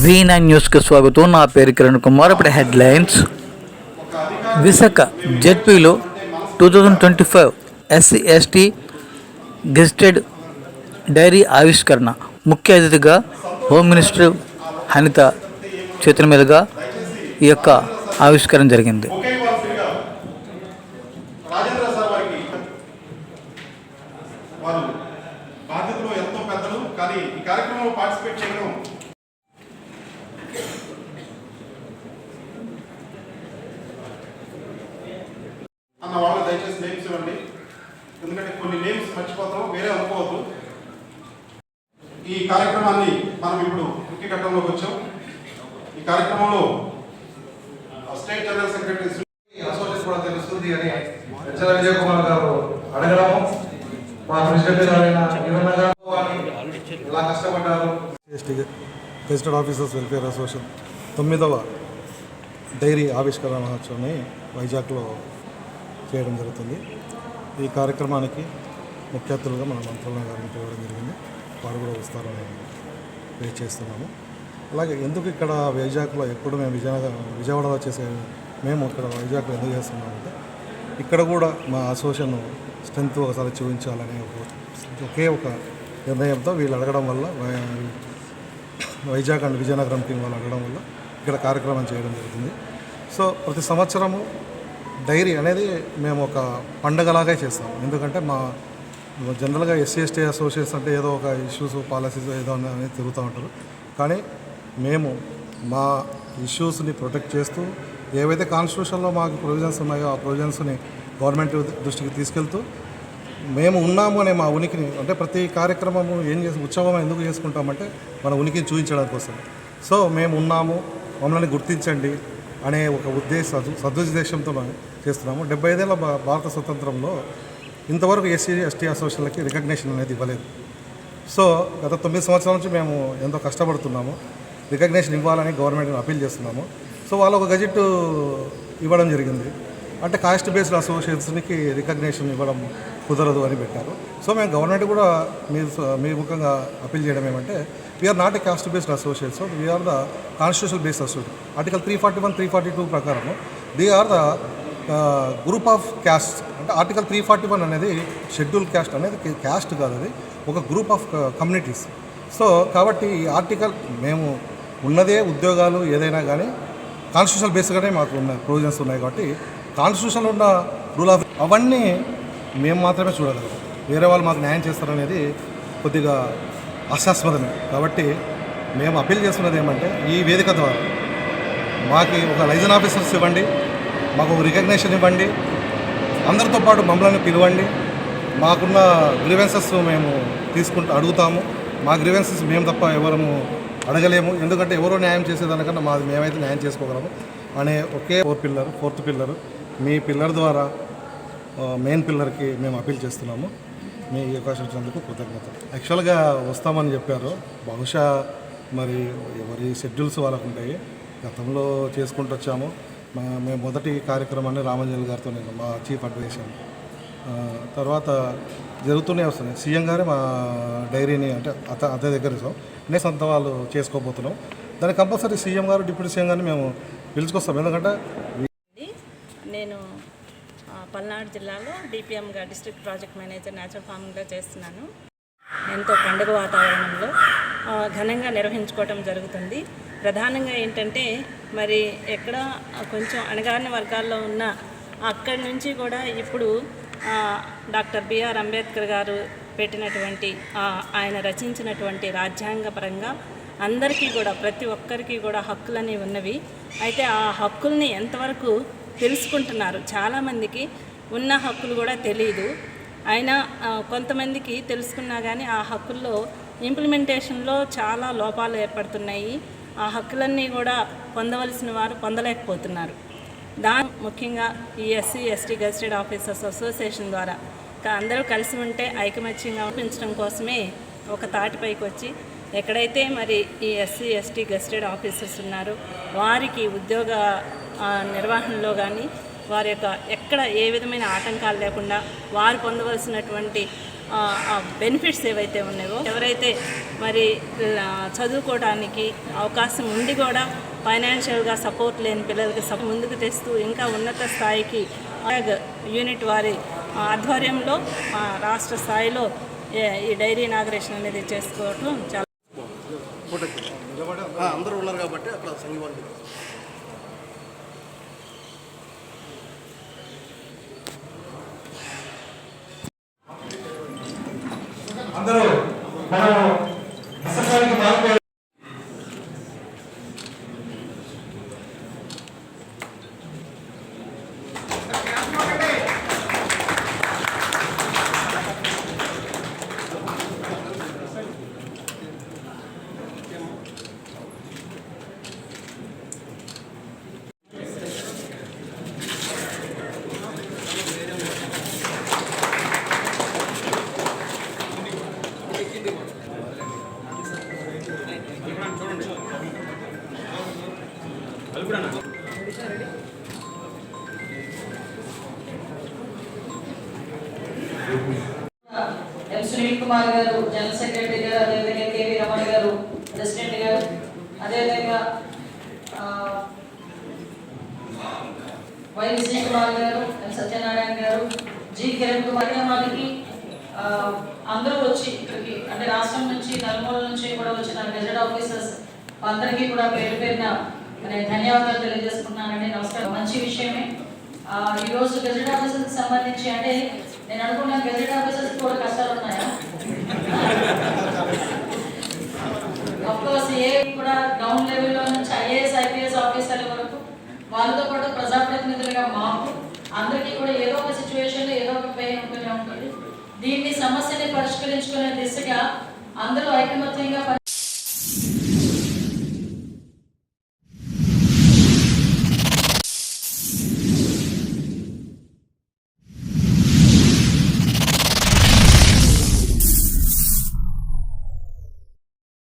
V9 న్యూస్కి స్వాగతం. నా పేరు కిరణ్ కుమార్. ఇప్పుడు హెడ్లైన్స్. విశాఖ జెడ్పీలో 2025 SC/ST గెజిటెడ్ డైరీ ఆవిష్కరణ. ముఖ్య అతిథిగా హోమ్ మినిస్టర్ అనిత చేతుల మీదుగా ఈ యొక్క ఆవిష్కరణ జరిగింది. అన్న వాళ్ళు దయచేసి నేమ్స్ ఇవ్వండి, ఎందుకంటే కొన్ని నేమ్స్ మర్చిపోతాం, వేరే అనుకోవద్దు. ఈ కార్యక్రమాన్ని మనం ఇప్పుడు ముఖ్య ఘట్టంలోకి వచ్చాం. ఈ కార్యక్రమంలో స్టేట్ జనరల్ సెక్రటరీ అసోసియేషన్ కూడా తెలుస్తుంది అని హెచ్చల విజయ్ కుమార్ గారు అడగడము, మా ప్రెసిడెంట్ గారైన యువన్న గారు ఇలా కష్టపడ్డారు. గెజిటెడ్ ఆఫీసర్స్ వెల్ఫేర్ అసోసియేషన్ 9వ డైరీ ఆవిష్కరణ మహోత్సవాన్ని వైజాగ్లో చేయడం జరుగుతుంది. ఈ కార్యక్రమానికి ముఖ్య అతిథులుగా మన మంత్రులను గారిని పిలవడం జరిగింది. వారు కూడా వస్తారని వెయిట్ చేస్తున్నాము. అలాగే ఎందుకు ఇక్కడ వైజాగ్లో ఎప్పుడు మేము విజయవాడలో మేము ఇక్కడ వైజాగ్లో ఎందుకు చేస్తున్నామంటే, ఇక్కడ కూడా మా అసోసియేషన్ స్ట్రెంత్ ఒకసారి చూపించాలనే ఒకే ఒక నిర్ణయంతో వీళ్ళు అడగడం వల్ల, వైజాగ్ అండ్ విజయనగరం టీం వాళ్ళు అడగడం వల్ల ఇక్కడ కార్యక్రమం చేయడం జరుగుతుంది. సో ప్రతి సంవత్సరము డైరీ అనేది మేము ఒక పండగలాగే చేస్తాం. ఎందుకంటే మా జనరల్గా SC/ST అసోసియేషన్ అంటే ఏదో ఒక ఇష్యూస్ పాలసీస్ ఏదో అనేది తిరుగుతూ ఉంటారు. కానీ మేము మా ఇష్యూస్ని ప్రొటెక్ట్ చేస్తూ ఏవైతే కాన్స్టిట్యూషన్లో మాకు ప్రొవిజన్స్ ఉన్నాయో ఆ ప్రొవిజన్స్ని గవర్నమెంట్ దృష్టికి తీసుకెళ్తూ మేము ఉన్నాము అనే మా ఉనికిని, అంటే ప్రతి కార్యక్రమము ఉత్సవం ఎందుకు చేసుకుంటామంటే మన ఉనికిని చూపించడానికి వస్తుంది. సో మేము ఉన్నాము, మమ్మల్ని గుర్తించండి అనే ఒక సదుద్దేశంతో చేస్తున్నాము. 75 ఏళ్ళ భారత స్వతంత్రంలో ఇంతవరకు SC/ST అసోసియేషన్లకి రికగ్నిషన్ అనేది ఇవ్వలేదు. సో గత 9 సంవత్సరాల నుంచి మేము ఎంతో కష్టపడుతున్నాము, రికగ్నిషన్ ఇవ్వాలని గవర్నమెంట్ని అప్పీల్ చేస్తున్నాము. సో వాళ్ళు ఒక గెజిట్ ఇవ్వడం జరిగింది. అంటే కాస్ట్ బేస్డ్ అసోసియేషన్స్కి రికగ్నిషన్ ఇవ్వడం కుదరదు అని పెట్టారు. సో మేము గవర్నమెంట్ కూడా మీ ముఖంగా అప్పీల్ చేయడం ఏమంటే, we are not a caste based association, we are the constitutional based association. Article 341, 342 ప్రకారము they are the group of caste. అంటే ఆర్టికల్ 341 అనేది షెడ్యూల్ క్యాస్ట్ అనేది క్యాస్ట్ కాదు, అది ఒక గ్రూప్ ఆఫ్ కమ్యూనిటీస్. సో కాబట్టి ఈ ఆర్టికల్ మేము ఉన్నదే ఉద్యోగాలు ఏదైనా కానీ కాన్స్టిట్యూషనల్ బేస్గానే మాకు ఉన్న ప్రొవిజన్స్ ఉన్నాయి. కాబట్టి కాన్స్టిట్యూషన్లో ఉన్న రూల్ ఆఫ్ అవన్నీ మేము మాత్రమే చూడగలం, వేరే వాళ్ళు మాకు న్యాయం చేస్తారనేది కొద్దిగా అశాస్పదమే. కాబట్టి మేము అప్పీల్ చేస్తున్నది ఏమంటే, ఈ వేదిక ద్వారా మాకు ఒక లైజన్ ఆఫీసర్స్ ఇవ్వండి, మాకు ఒక రికగ్నిషన్ ఇవ్వండి, అందరితో పాటు మమ్మల్ని పిలవండి. మాకున్న గ్రీవెన్సెస్ మేము అడుగుతాము. మా గ్రీవెన్సెస్ మేము తప్ప ఎవరము అడగలేము, ఎందుకంటే ఎవరో న్యాయం చేసేదానికన్నా మాది మేమైతే న్యాయం చేసుకోగలము అనే ఒకే ఫోర్త్ పిల్లర్ మీ పిల్లర్ ద్వారా మెయిన్ పిల్లర్కి మేము అప్పీల్ చేస్తున్నాము. మీ అవకాశం ఇచ్చినందుకు కృతజ్ఞతలు. యాక్చువల్గా వస్తామని చెప్పారు, బహుశా మరి ఎవరి షెడ్యూల్స్ వాళ్ళకు ఉంటాయి. గతంలో చేసుకుంటూ వచ్చాము. మేము మొదటి కార్యక్రమాన్ని రామంజల్ గారితో, మా చీఫ్ అడ్వైజర్, తర్వాత జరుగుతూనే వస్తున్నాయి. సీఎం గారే మా డైరీని అంటే అతని దగ్గర సొంత వాళ్ళు చేసుకోబోతున్నాం. దానికి కంపల్సరీ సీఎం గారు, డిప్యూటీ సీఎం గారిని మేము పిలుచుకొస్తాం. ఎందుకంటే నేను పల్నాడు జిల్లాలో DPMగా డిస్ట్రిక్ట్ ప్రాజెక్ట్ మేనేజర్ న్యాచురల్ ఫార్మింగ్గా చేస్తున్నాను. ఎంతో పండుగ వాతావరణంలో ఘనంగా నిర్వహించుకోవటం జరుగుతుంది. ప్రధానంగా ఏంటంటే, మరి ఎక్కడ కొంచెం అణగారిన వర్గాల్లో ఉన్న అక్కడి నుంచి కూడా ఇప్పుడు డాక్టర్ బిఆర్ అంబేద్కర్ గారు పెట్టినటువంటి ఆయన రచించినటువంటి రాజ్యాంగపరంగా అందరికీ కూడా ప్రతి ఒక్కరికి కూడా హక్కులని ఉన్నవి. అయితే ఆ హక్కుల్ని ఎంతవరకు తెలుసుకుంటున్నారు, చాలామందికి ఉన్న హక్కులు కూడా తెలియదు. అయినా కొంతమందికి తెలుసుకున్నా కానీ ఆ హక్కుల్లో ఇంప్లిమెంటేషన్లో చాలా లోపాలు ఏర్పడుతున్నాయి. ఆ హక్కులన్నీ కూడా పొందవలసిన వారు పొందలేకపోతున్నారు. ముఖ్యంగా ఈ SC/ST గెజిటెడ్ ఆఫీసర్స్ అసోసియేషన్ ద్వారా అందరూ కలిసి ఉంటే ఐకమత్యంగా పెంచడం కోసమే ఒక తాటిపైకి వచ్చి ఎక్కడైతే మరి ఈ SC/ST గెజిటెడ్ ఆఫీసర్స్ ఉన్నారో వారికి ఉద్యోగ నిర్వహణలో కానీ వారి యొక్క ఎక్కడ ఏ విధమైన ఆటంకాలు లేకుండా వారు పొందవలసినటువంటి బెనిఫిట్స్ ఏవైతే ఉన్నాయో, ఎవరైతే మరి చదువుకోవడానికి అవకాశం ఉండి కూడా ఫైనాన్షియల్గా సపోర్ట్ లేని పిల్లలకి ముందుకు తెస్తూ ఇంకా ఉన్నత స్థాయికి యూనిట్ వారి ఆధ్వర్యంలో రాష్ట్ర స్థాయిలో ఈ డైరీ ఇనాగరేషన్ అనేది చేసుకోవటం చాలా అందరూ ఉన్నారు కాబట్టి అక్కడ సంఘీవాళ్ళు అందరూ మనం అసలు మార్పు ఎం సునీల్ కుమార్ గారు జనరల్ సెక్రటరీ గారు, అదేవిధంగా కేవీ రమణ గారు ప్రెసిడెంట్ గారు, అదేవిధంగా వై విజయ్ కుమార్ గారు, ఎం సత్యనారాయణ గారు, జి కిరణ్ కుమార్ గారికి అందరూ వచ్చి ఇక్కడికి అంటే రాష్ట్రం నుంచి నలుమూల నుంచి కూడా వచ్చిన గెజెట్ ఆఫీసర్స్ అందరికీ కూడా పేరు పేరున నేను ధన్యవాదాలు తెలియజేసుకున్నానండి. నమస్కారం. మంచి విషయమే. ఈరోజు గెజెట్ ఆఫీసర్కి సంబంధించి అంటే నేను అనుకున్నాను గెజెట్ ఆఫీసర్స్ కూడా కష్టాలు ఉన్నాయా? అఫ్కోర్స్ ఏ కూడా గ్రౌండ్ లెవెల్లో నుంచి ఐఏఎస్ ఐపీఎస్ ఆఫీసర్ల వరకు వాళ్ళతో పాటు ప్రజాప్రతినిధులుగా మాకు అందరికీ కూడా ఏదో ఒక సిచ్యువేషన్లో ఏదో ఒక పెయిన్ ఉంటూనే ఉంటుంది. దీన్ని సమస్యని పరిష్కరించుకునే దిశగా అందరూ ఐకమత్యంగా